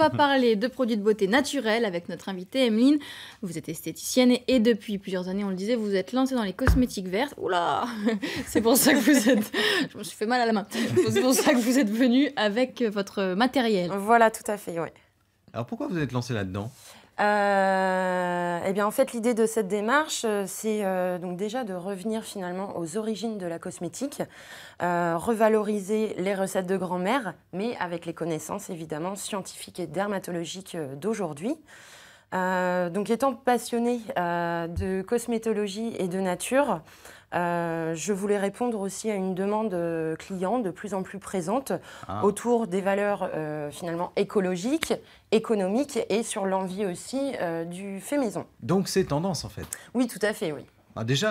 va parler de produits de beauté naturels avec notre invitée Emeline. Vous êtes esthéticienne et depuis plusieurs années, on le disait, vous êtes lancée dans les cosmétiques vertes. Oula, c'est pour ça que vous êtes... Je me suis fait mal à la main. C'est pour ça que vous êtes venue avec votre matériel. Voilà, tout à fait, oui. Alors pourquoi vous êtes lancée là-dedans ? Eh bien, en fait, l'idée de cette démarche, c'est donc déjà de revenir finalement aux origines de la cosmétique, revaloriser les recettes de grand-mère, mais avec les connaissances évidemment scientifiques et dermatologiques d'aujourd'hui. Donc, étant passionnée de cosmétologie et de nature, je voulais répondre aussi à une demande client de plus en plus présente autour des valeurs finalement écologiques, économiques et sur l'envie aussi du fait maison. Donc c'est tendance en fait. Oui, tout à fait, oui. Ah, déjà,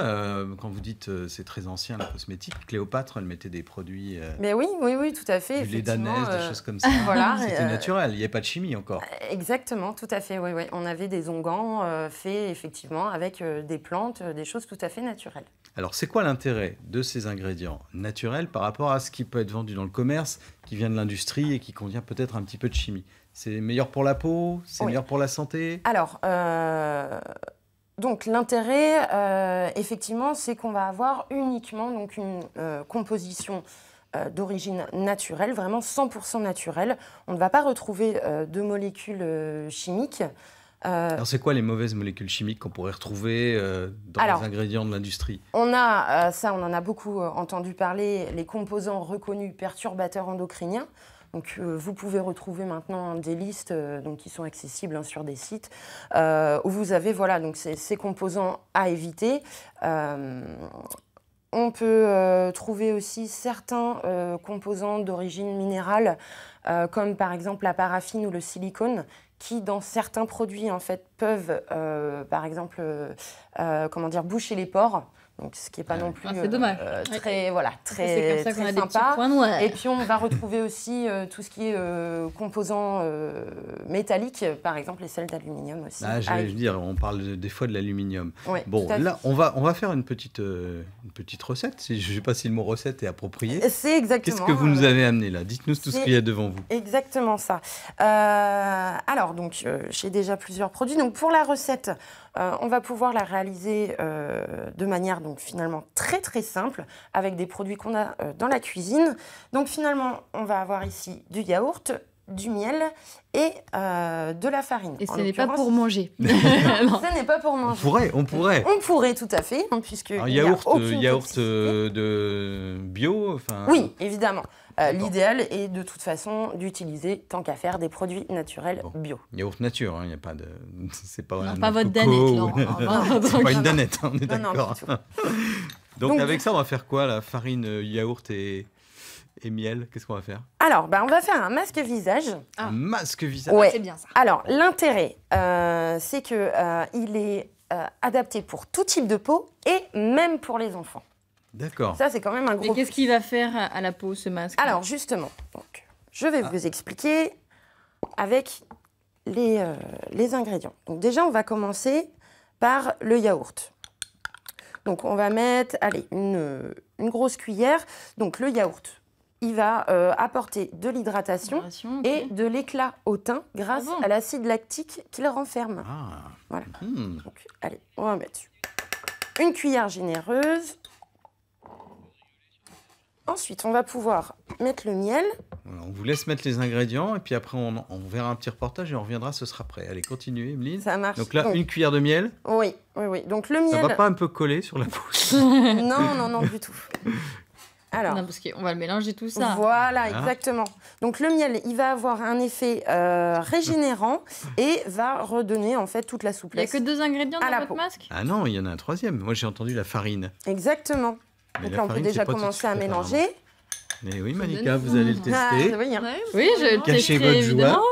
quand vous dites c'est très ancien la cosmétique, Cléopâtre, elle mettait des produits... Mais oui, tout à fait. Du lait d'ânesse, des choses comme ça. Voilà, c'était naturel, il n'y avait pas de chimie encore. Exactement, tout à fait, oui. On avait des onguents faits effectivement avec des plantes, des choses tout à fait naturelles. Alors, c'est quoi l'intérêt de ces ingrédients naturels par rapport à ce qui peut être vendu dans le commerce, qui vient de l'industrie et qui contient peut-être un petit peu de chimie ? C'est meilleur pour la peau ? C'est meilleur pour la santé ? Alors, donc l'intérêt, effectivement, c'est qu'on va avoir uniquement donc, une composition d'origine naturelle, vraiment 100% naturelle. On ne va pas retrouver de molécules chimiques. Alors, c'est quoi les mauvaises molécules chimiques qu'on pourrait retrouver dans les ingrédients de l'industrie ? On a, ça, on en a beaucoup entendu parler, les composants reconnus perturbateurs endocriniens. Donc, vous pouvez retrouver maintenant des listes donc, qui sont accessibles sur des sites où vous avez donc, ces composants à éviter. On peut trouver aussi certains composants d'origine minérale, comme par exemple la paraffine ou le silicone, qui dans certains produits en fait peuvent, par exemple, boucher les pores. Donc, ce qui n'est pas non plus c'est dommage. très c'est comme ça qu'on a des petits sympa. points noirs. Et puis on va retrouver aussi tout ce qui est composants métalliques, par exemple les sels d'aluminium aussi. J'allais dire, on parle des fois de l'aluminium. Ouais, bon, là, on va faire une petite recette. Je ne sais pas si le mot recette est approprié. C'est exactement. Qu'est-ce que vous nous avez amené là ? Dites-nous tout ce qu'il y a devant vous. Exactement ça. Alors, donc, j'ai déjà plusieurs produits. Donc, pour la recette, on va pouvoir la réaliser de manière donc finalement très très simple avec des produits qu'on a dans la cuisine. Donc finalement, on va avoir ici du yaourt, du miel et de la farine. Et ce n'est pas pour manger. Ce n'est pas pour manger. On pourrait. On pourrait tout à fait, puisque yaourt de bio. Oui, évidemment. L'idéal est de toute façon d'utiliser, tant qu'à faire, des produits naturels bio. Yaourt nature, il n'y a pas de... C'est pas, pas votre danette, non. C'est pas une danette, on est d'accord. Donc avec ça, on va faire quoi, la farine, yaourt et miel? Qu'est-ce qu'on va faire? Alors, on va faire un masque visage. Un masque visage? Ouais. C'est bien ça. Alors, l'intérêt, c'est qu'il est adapté pour tout type de peau et même pour les enfants. D'accord. Ça, c'est quand même un gros... Mais qu'est-ce qu'il va faire à la peau, ce masque? Alors, justement, donc, je vais vous expliquer avec les ingrédients. Donc, déjà, on va commencer par le yaourt. Donc, on va mettre, allez, une grosse cuillère. Donc, le yaourt, il va apporter de l'hydratation et de l'éclat au teint grâce à l'acide lactique qu'il renferme. Voilà. Donc, allez, on va mettre une cuillère généreuse. Ensuite, on va pouvoir mettre le miel. Voilà, on vous laisse mettre les ingrédients et puis après, on verra un petit reportage et on reviendra, ce sera prêt. Allez, continuez, Emeline. Ça marche. Donc là, une cuillère de miel. Oui. Donc le miel... Ça va pas un peu coller sur la peau? Non, du tout. Alors, non, parce qu'on va le mélanger tout ça. Voilà, exactement. Donc le miel, il va avoir un effet régénérant et va redonner en fait toute la souplesse. Il n'y a que 2 ingrédients dans votre masque? Ah non, il y en a un troisième. Moi, j'ai entendu la farine. Exactement. Mais donc là, on peut déjà commencer à mélanger. Mais oui, Malika, vous allez le tester. Oui, je le Cachez votre joie.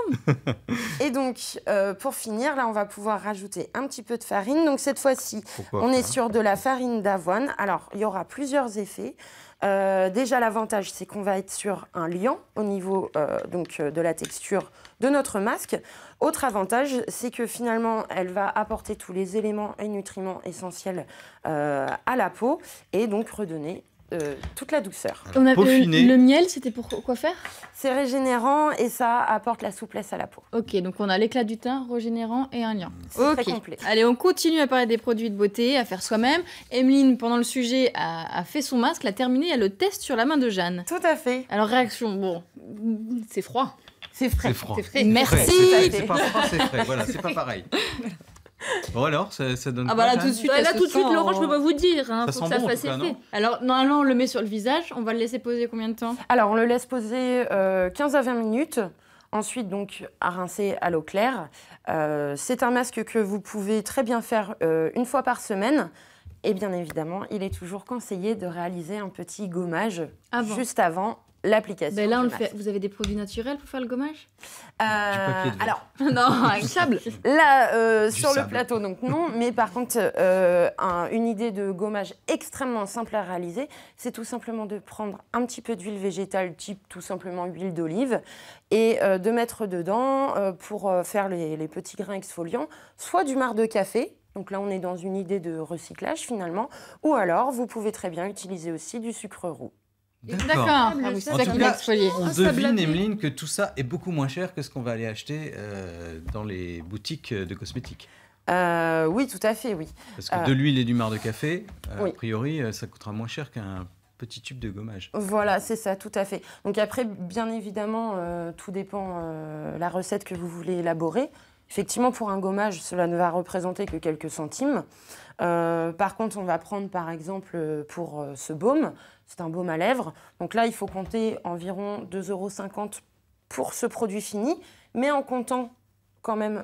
Et donc, pour finir, là, on va pouvoir rajouter un petit peu de farine. Donc, cette fois-ci, on est sur de la farine d'avoine. Alors, il y aura plusieurs effets. Déjà, l'avantage, c'est qu'on va être sur un liant au niveau de la texture de notre masque. Autre avantage, c'est que finalement, elle va apporter tous les éléments et nutriments essentiels à la peau et donc redonner toute la douceur. On a, Peaufiner. le miel, c'était pour quoi faire? C'est régénérant et ça apporte la souplesse à la peau. Ok, donc on a l'éclat du teint, régénérant et un lien. C'est Ok. très complet. Allez, on continue à parler des produits de beauté, à faire soi-même. Emeline, pendant le sujet, a fait son masque, l'a terminé, elle le teste sur la main de Jeanne. Tout à fait. Alors, réaction, bon, c'est froid. C'est frais. C'est froid. C'est frais. Frais, Merci. c'est pas froid, c'est frais. Voilà, c'est pas pareil. Bon alors, ça donne Ah quoi, bah là, Jeanne tout de suite, Bah, elle là, se tout de suite, sent Laurent, en- je peux pas vous dire. Hein, Ça faut que sent ça bon, en fasse tout cas, effet. non Alors, normalement, on le met sur le visage. On va le laisser poser combien de temps? Alors, on le laisse poser 15 à 20 minutes. Ensuite, donc, à rincer à l'eau claire. C'est un masque que vous pouvez très bien faire une fois par semaine. Et bien évidemment, il est toujours conseillé de réaliser un petit gommage Avant. juste avant l'application. Ben là, on du le fait. masque. Vous avez des produits naturels pour faire le gommage? papier de verre. Alors, Non, avec sable. là, Du sur le sable. plateau, donc non. Mais par contre, une idée de gommage extrêmement simple à réaliser, c'est tout simplement de prendre un petit peu d'huile végétale, type tout simplement huile d'olive, et de mettre dedans, pour faire les petits grains exfoliants, soit du marc de café. Donc là, on est dans une idée de recyclage finalement. Ou alors, vous pouvez très bien utiliser aussi du sucre roux. D'accord. Ah oui, c'est En ça tout qui cas, va exfolier. on Ah, ça devine, blabé. Emeline, que tout ça est beaucoup moins cher que ce qu'on va aller acheter dans les boutiques de cosmétiques. Oui, tout à fait, oui. Parce que de l'huile et du marc de café, Oui. a priori, ça coûtera moins cher qu'un petit tube de gommage. Voilà, c'est ça, tout à fait. Donc après, bien évidemment, tout dépend la recette que vous voulez élaborer. Effectivement, pour un gommage, cela ne va représenter que quelques centimes. Par contre, on va prendre, par exemple, pour ce baume, c'est un baume à lèvres. Donc là, il faut compter environ 2,50 € pour ce produit fini, mais en comptant quand même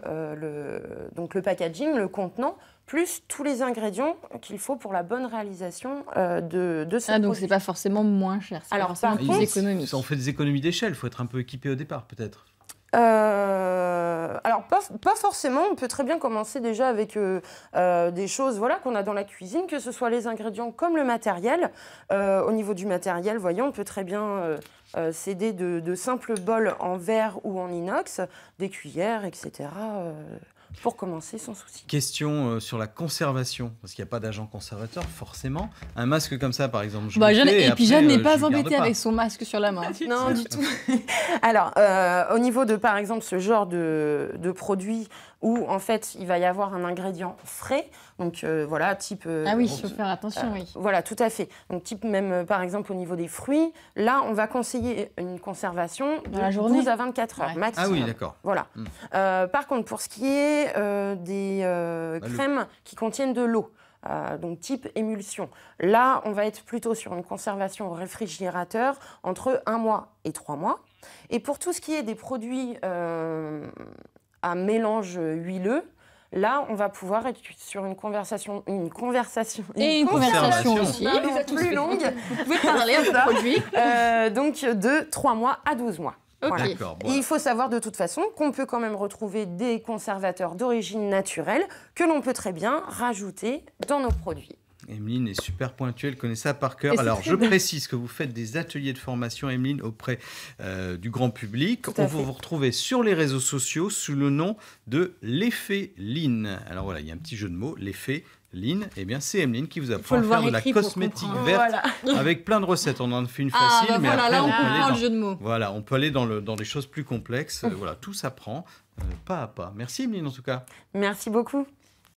donc le packaging, le contenant, plus tous les ingrédients qu'il faut pour la bonne réalisation de ce Ah, donc produit. c'est pas forcément moins cher. C'est Alors, pas forcément par plus contre, économique. On fait des économies d'échelle, il faut être un peu équipé au départ, peut-être. Alors, pas forcément. On peut très bien commencer déjà avec des choses voilà, qu'on a dans la cuisine, que ce soit les ingrédients comme le matériel. Au niveau du matériel, voyons, on peut très bien s'aider de simples bols en verre ou en inox, des cuillères, etc. Pour commencer sans souci. Question sur la conservation, parce qu'il n'y a pas d'agent conservateur, forcément. Un masque comme ça, par exemple, je Bah, le Jeanne, fais, et puis après, Jeanne n'est je pas le garde embêtée pas. avec son masque sur la main. Non, du tout. Alors, au niveau de, par exemple, ce genre de produit où, en fait, il va y avoir un ingrédient frais, donc voilà, type... Ah oui, il faut faire attention, oui. Voilà, tout à fait. Donc, type même, par exemple, au niveau des fruits, là, on va conseiller une conservation Dans la de journée 12 à 24 heures Ouais. maximum. Ah oui, d'accord. Voilà. Par contre, pour ce qui est des crèmes qui contiennent de l'eau, donc type émulsion, là, on va être plutôt sur une conservation au réfrigérateur entre 1 mois et 3 mois. Et pour tout ce qui est des produits à mélange huileux, là, on va pouvoir être sur une conversation Et une conversation aussi. pardon, Les a tous plus fait. longue, Vous pouvez parler à C'est vos ça. produits. donc de 3 mois à 12 mois. Ok. Voilà. D'accord. Et il faut savoir de toute façon qu'on peut quand même retrouver des conservateurs d'origine naturelle que l'on peut très bien rajouter dans nos produits. Emeline est super pointuelle, elle connaît ça par cœur. Et c'est Alors, très je bien. précise que vous faites des ateliers de formation, Emeline, auprès du grand public. Tout à On fait. va vous retrouver sur les réseaux sociaux sous le nom de l'effet Line. Alors voilà, il y a un petit jeu de mots, l'effet Line. Eh bien, c'est Emeline qui vous apprend à le faire voir de la écrit pour cosmétique comprendre. verte Voilà. avec plein de recettes. On en fait une Ah, facile, bah mais voilà, après, là, on on peut aller comprend le dans... jeu de mots. Voilà, on peut aller dans des choses plus complexes. Voilà, tout s'apprend pas à pas. Merci Emeline en tout cas. Merci beaucoup.